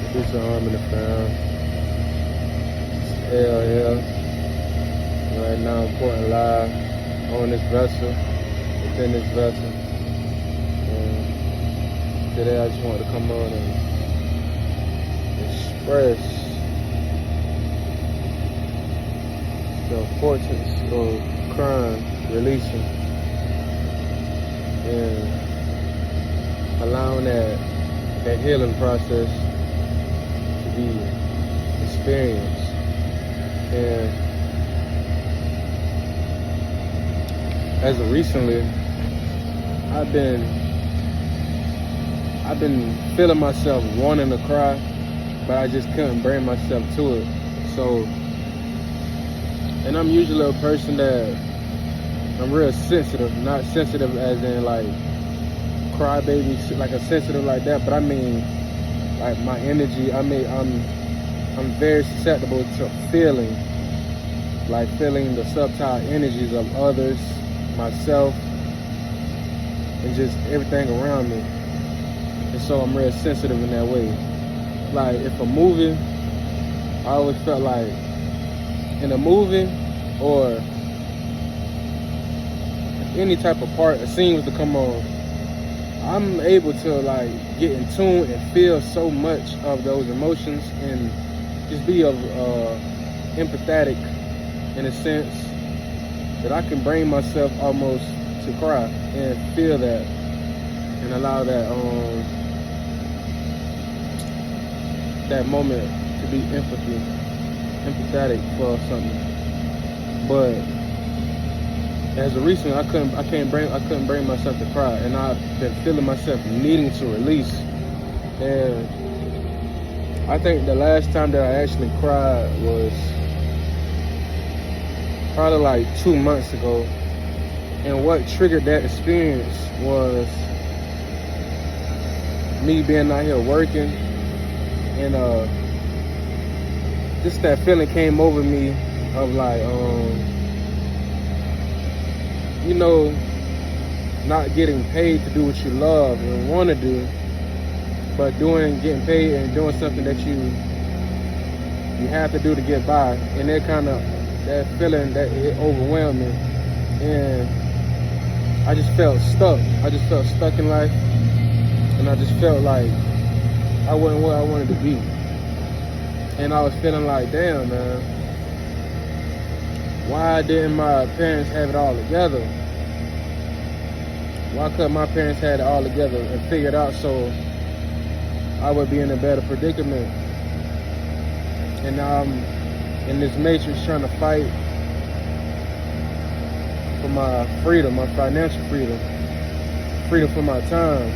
Producer Arm in the fam. Hell yeah. Right now I'm porting live on this vessel, within this vessel. And today I just wanted to come on and express the importance of crying, releasing, and allowing that healing process to be experienced. And as of recently, I've been feeling myself wanting to cry, but I just couldn't bring myself to it. So, and I'm usually a person that I'm real sensitive, not sensitive as in like crybaby, like a sensitive like that, but I mean like my energy. I'm very susceptible to feeling the subtle energies of others, myself, and just everything around me. And so I'm real sensitive in that way. Like if a movie, I always felt like in a movie or any type of part, a scene was to come on, I'm able to like get in tune and feel so much of those emotions and just be empathetic in a sense that I can bring myself almost to cry and feel that and allow that moment to be empathetic for something. But as of recent, I couldn't bring myself to cry, and I've been feeling myself needing to release. And I think the last time that I actually cried was probably like 2 months ago. And what triggered that experience was me being out here working, and just that feeling came over me of like, you know, not getting paid to do what you love and want to do, but getting paid and doing something that you have to do to get by. And that feeling, that it overwhelmed me, and I just felt stuck. I just felt stuck in life, and I just felt like I wasn't where I wanted to be. And I was feeling like, damn, man, why didn't my parents have it all together? Why couldn't my parents have it all together and figure it out so I would be in a better predicament? And now I'm in this matrix trying to fight for my freedom, my financial freedom, freedom from my time,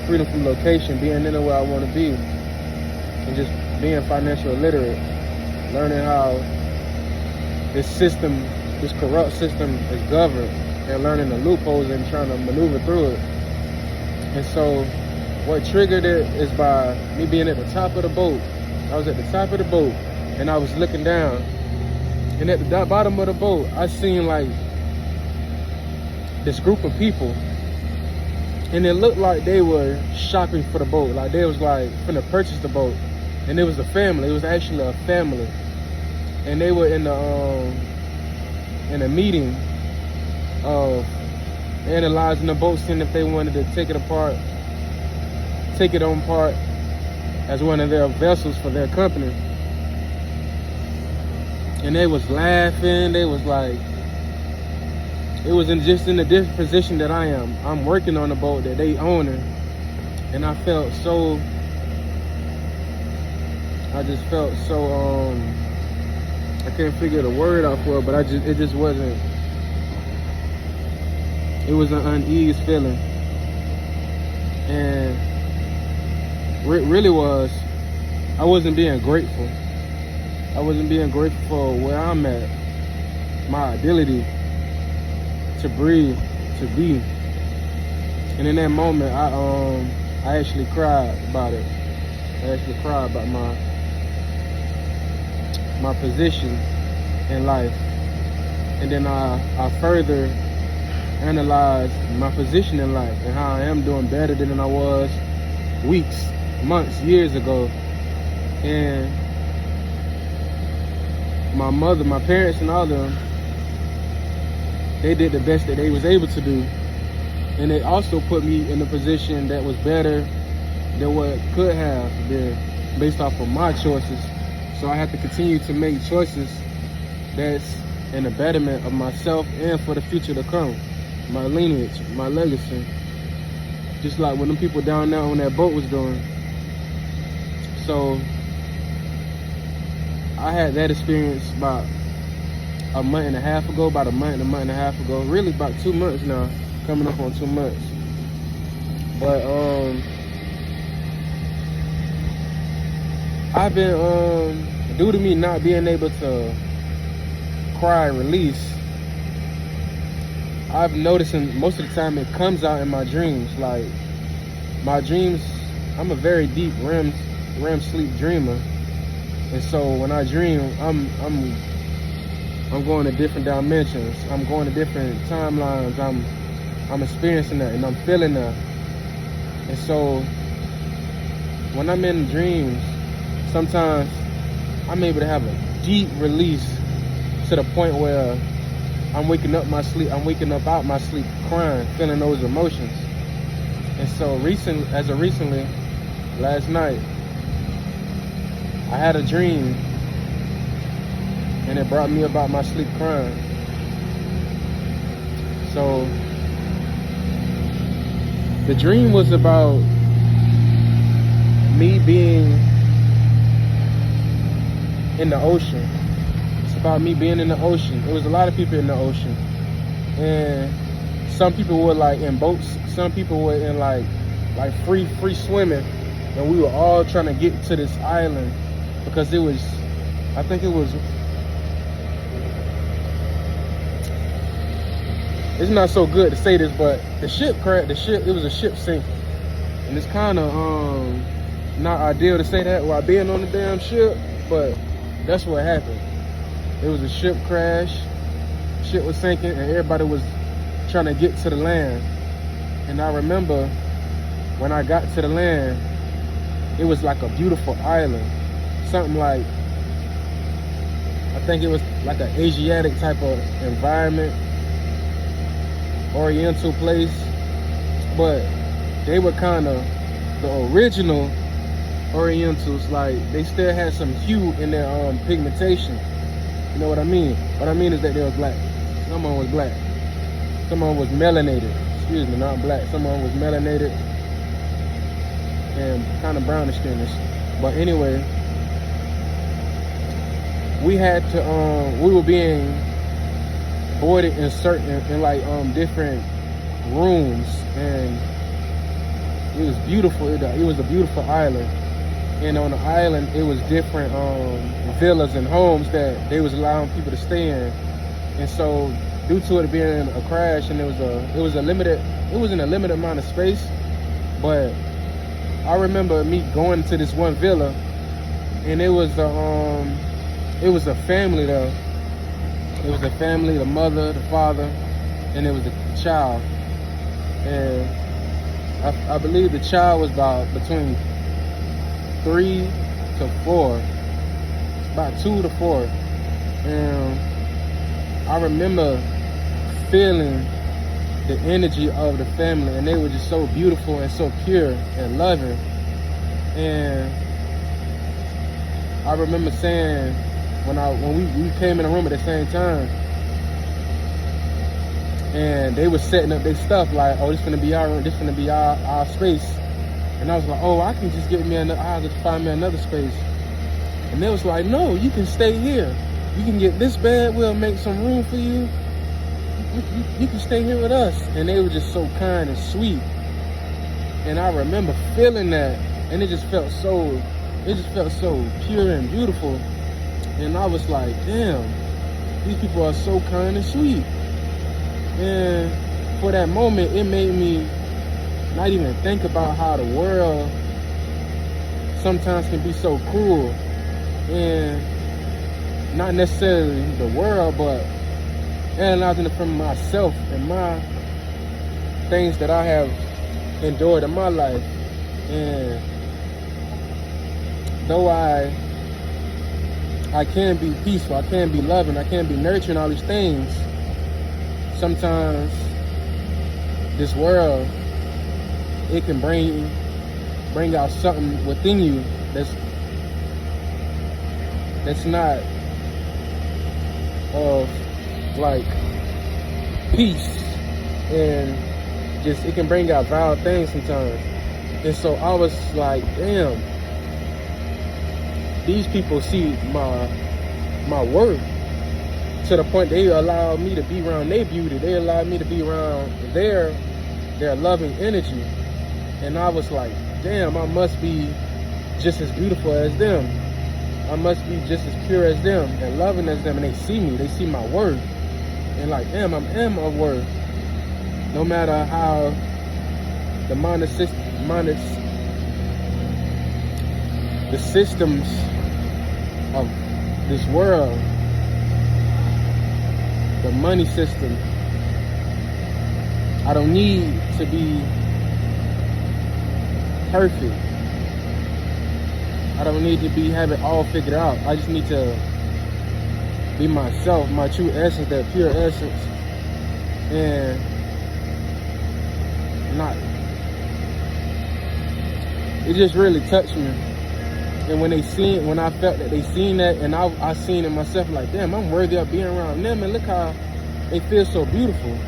freedom from location, being anywhere I want to be, and just being financially illiterate, learning how this system, this corrupt system is governed, and learning the loopholes and trying to maneuver through it. And so what triggered it is by me being at the top of the boat. I was at the top of the boat and I was looking down, and at the bottom of the boat I seen like this group of people, and it looked like they were shopping for the boat, like they was like finna purchase the boat. And it was a family. It was actually a family, and they were in a meeting of analyzing the boat, seeing if they wanted to take it on part as one of their vessels for their company. And they was laughing. They was like, it was in a different position that I am. I'm working on the boat that they owning, and I felt so. I just felt so, I can't figure the word out for it, but it just wasn't, it was an unease feeling. And really was, I wasn't being grateful. I wasn't being grateful for where I'm at, my ability to breathe, to be. And in that moment, I actually cried about it. I actually cried about my position in life. And then I further analyzed my position in life and how I am doing better than I was weeks months, years ago. And my mother, my parents and all of them, they did the best that they was able to do. And they also put me in a position that was better than what could have been based off of my choices. So I have to continue to make choices that's in the betterment of myself and for the future to come. My lineage, my legacy. Just like when them people down there on that boat was doing. So I had that experience about a month and a half ago, really about 2 months now, coming up on 2 months. But I've been due to me not being able to cry and release, I've noticed most of the time it comes out in my dreams. Like my dreams, I'm a very deep REM sleep dreamer. And so when I dream, I'm going to different dimensions. I'm going to different timelines. I'm experiencing that and I'm feeling that. And so when I'm in dreams, sometimes I'm able to have a deep release to the point where I'm waking up out my sleep, crying, feeling those emotions. And so recently, last night, I had a dream and it brought me about my sleep crying. So the dream was about me being in the ocean. It's about me being in the ocean. It was a lot of people in the ocean. And some people were like in boats, some people were in like free swimming. And we were all trying to get to this island because it's not so good to say this, but it was a ship sinking. And it's kind of not ideal to say that while being on the damn ship, but that's what happened. It was a ship crash, ship was sinking, and everybody was trying to get to the land. And I remember when I got to the land, it was like a beautiful island. Something like, I think it was like an Asiatic type of environment, Oriental place, but they were kind of the original Orientals. Like they still had some hue in their pigmentation. You know what I mean? What I mean is that they were black. Someone was black. Someone was melanated. Excuse me, not black. Someone was melanated and kind of brownish skinish. But anyway, we had to we were being boarded in different rooms, and it was beautiful. It was a beautiful island, and on the island it was different villas and homes that they was allowing people to stay in. And so due to it being a crash, and it was in a limited amount of space, but I remember me going to this one villa, and it was a family though. It was a family, the mother, the father, and it was a child. And I believe the child was about between 3 to 4, about 2 to 4. And I remember feeling the energy of the family, and they were just so beautiful and so pure and loving. And I remember saying, when we came in the room at the same time, and they were setting up their stuff like, oh, this is gonna be our room, this is gonna be our space. And I was like, oh, I can just I'll just find me another space. And they was like, no, you can stay here. You can get this bed, we'll make some room for you. You can stay here with us. And they were just so kind and sweet. And I remember feeling that, and it just felt so pure and beautiful. And I was like, damn, these people are so kind and sweet. And for that moment, it made me not even think about how the world sometimes can be so cruel. And not necessarily the world, but analyzing it from myself and my things that I have endured in my life. And though I can be peaceful, I can be loving, I can be nurturing, all these things, sometimes this world, it can bring out something within you that's not of like peace, and just it can bring out vile things sometimes. And so I was like, damn, these people see my worth to the point they allow me to be around their beauty. They allow me to be around their loving energy. And I was like, damn, I must be just as beautiful as them. I must be just as pure as them and loving as them. And they see me, they see my worth. And like, damn, I am of worth. No matter how the systems of this world, the money system, I don't need to be perfect. I don't need to have it all figured out. I just need to be myself, my true essence, that pure essence, and not. It just really touched me. And when I felt that they seen that, and I seen it myself, like, damn, I'm worthy of being around them, and look how they feel so beautiful.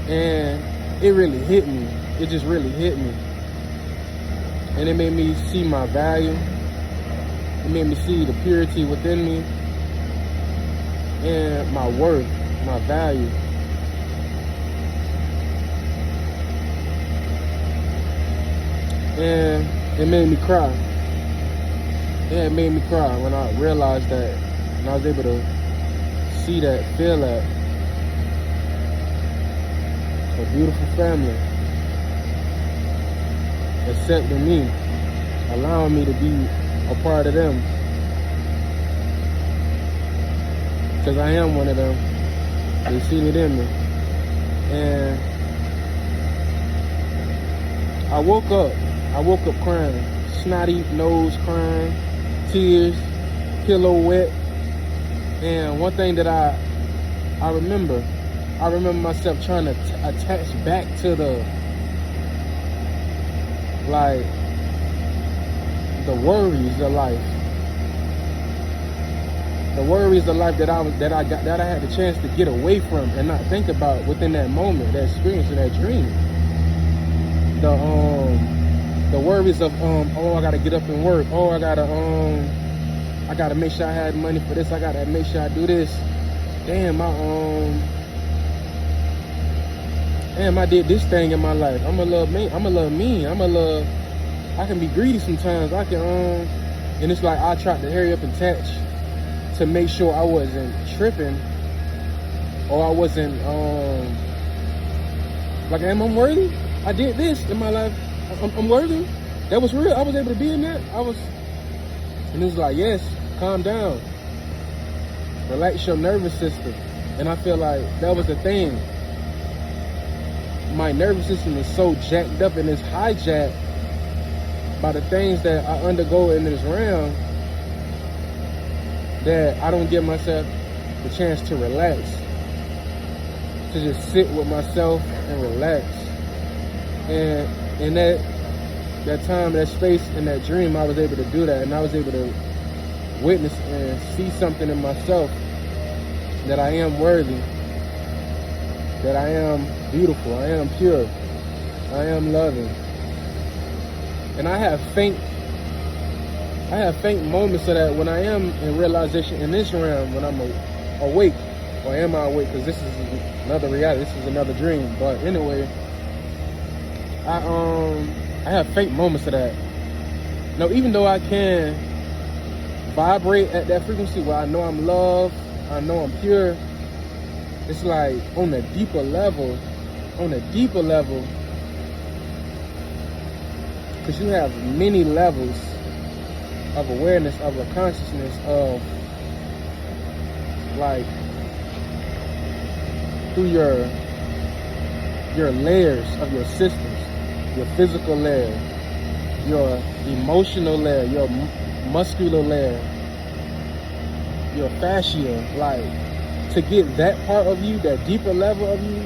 And it really hit me. It just really hit me. And it made me see my value. It made me see the purity within me and my worth, my value. And it made me cry. Yeah, it made me cry when I realized that, and I was able to see that, feel that. A beautiful family accepting me, allowing me to be a part of them. Because I am one of them. They seen it in me. And I woke up crying, snotty nose crying, tears, pillow wet. And one thing that I remember myself trying to attach back to the worries of life. The worries of life that I had the chance to get away from and not think about within that moment, that experience, and that dream. The worries of I gotta get up and work. Oh, I gotta make sure I had money for this. I gotta make sure I do this. Damn, I did this thing in my life. I'm a little mean. I can be greedy sometimes. And it's like I tried to hurry up and attach to make sure I wasn't tripping, or I wasn't like, am I worthy? I did this in my life. I'm worthy. That was real. I was able to be in that. And it's like, yes, calm down. Relax your nervous system. And I feel like that was the thing. My nervous system is so jacked up and it's hijacked by the things that I undergo in this realm that I don't give myself the chance to relax, to just sit with myself and relax. And in that time, that space, in that dream, I was able to do that, and I was able to witness and see something in myself, that I am worthy, that I am beautiful, I am pure, I am loving. And I have faint moments of that when I am in realization in this realm, when I'm awake, or am I awake? Because this is another reality, this is another dream. But anyway, I have faint moments of that. Now, even though I can vibrate at that frequency where I know I'm loved, I know I'm pure, it's like on a deeper level, because you have many levels of awareness, of a consciousness, of like through your layers of your systems, your physical layer, your emotional layer, your muscular layer, your fascia, like to get that part of you, that deeper level of you,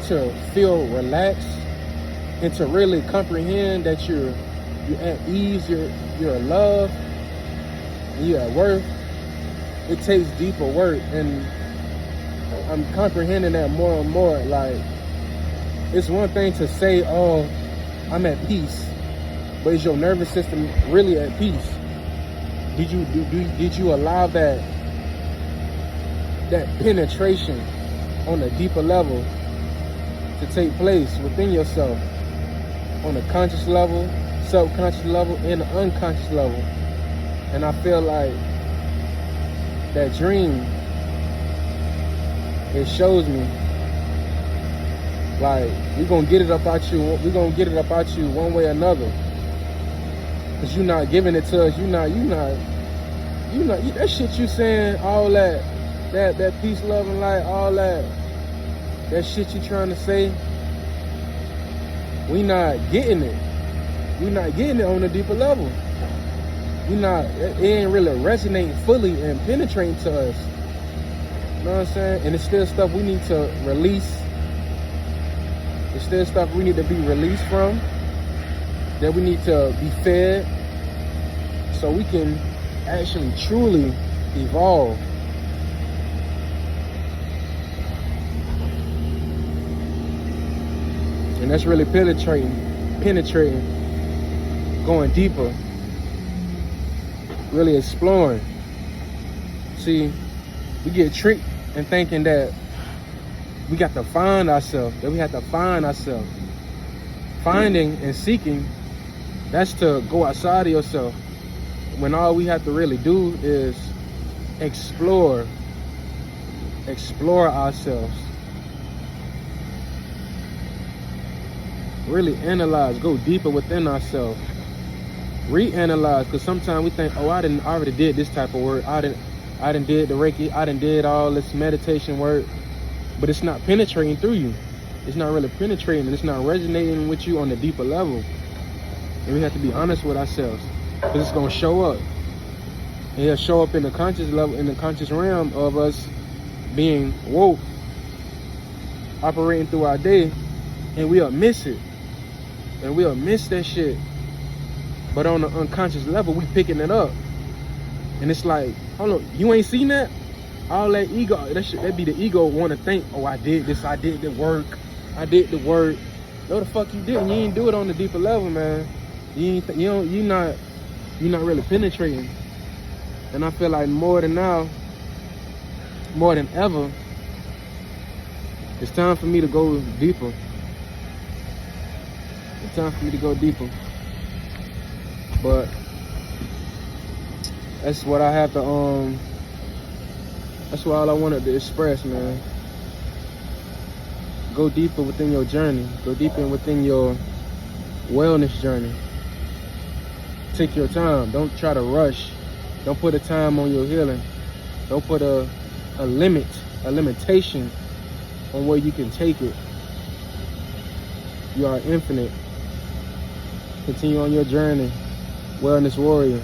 to feel relaxed and to really comprehend that you're at ease, you're in love, and you're at worth. It takes deeper work, and I'm comprehending that more and more. Like, it's one thing to say, oh, I'm at peace, but is your nervous system really at peace? Did you allow that penetration on a deeper level to take place within yourself, on a conscious level, subconscious level, and an unconscious level? And I feel like that dream, it shows me, like, we're gonna get it up out you one way or another. Cause you're not giving it to us. You not that shit you saying, all that peace, love, and light, all that shit you trying to say, we not getting it. We not getting it on a deeper level. It ain't really resonating fully and penetrating to us. You know what I'm saying? And it's still stuff we need to release. It's still stuff we need to be released from, that we need to be fed, so we can actually truly evolve. And that's really penetrating, going deeper, really exploring. See, we get tricked in thinking that we got to find ourselves, that we have to find ourselves. Finding and seeking, that's to go outside of yourself, when all we have to really do is explore ourselves. Really analyze, go deeper within ourselves. Reanalyze, because sometimes we think, oh, I already did this type of work. I done did the Reiki, I done did all this meditation work, but it's not penetrating through you. It's not really penetrating, and it's not resonating with you on the deeper level. And we have to be honest with ourselves, because it's gonna show up. And it'll show up in the conscious level, in the conscious realm of us being woke, operating through our day, and we'll miss it. And we'll miss that shit. But on the unconscious level, we picking it up. And it's like, hold on, you ain't seen that? All that ego, that be the ego want to think, oh, I did this, I did the work. No, the fuck you didn't. You ain't do it on the deeper level, man. You're not really penetrating. And I feel like more than ever, it's time for me to go deeper. It's time for me to go deeper. But that's what I have to, that's what all I wanted to express, man. Go deeper within your journey. Go deeper within your wellness journey. Take your time. Don't try to rush. Don't put a time on your healing. Don't put a limitation on where you can take it. You are infinite. Continue on your journey. Wellness warrior.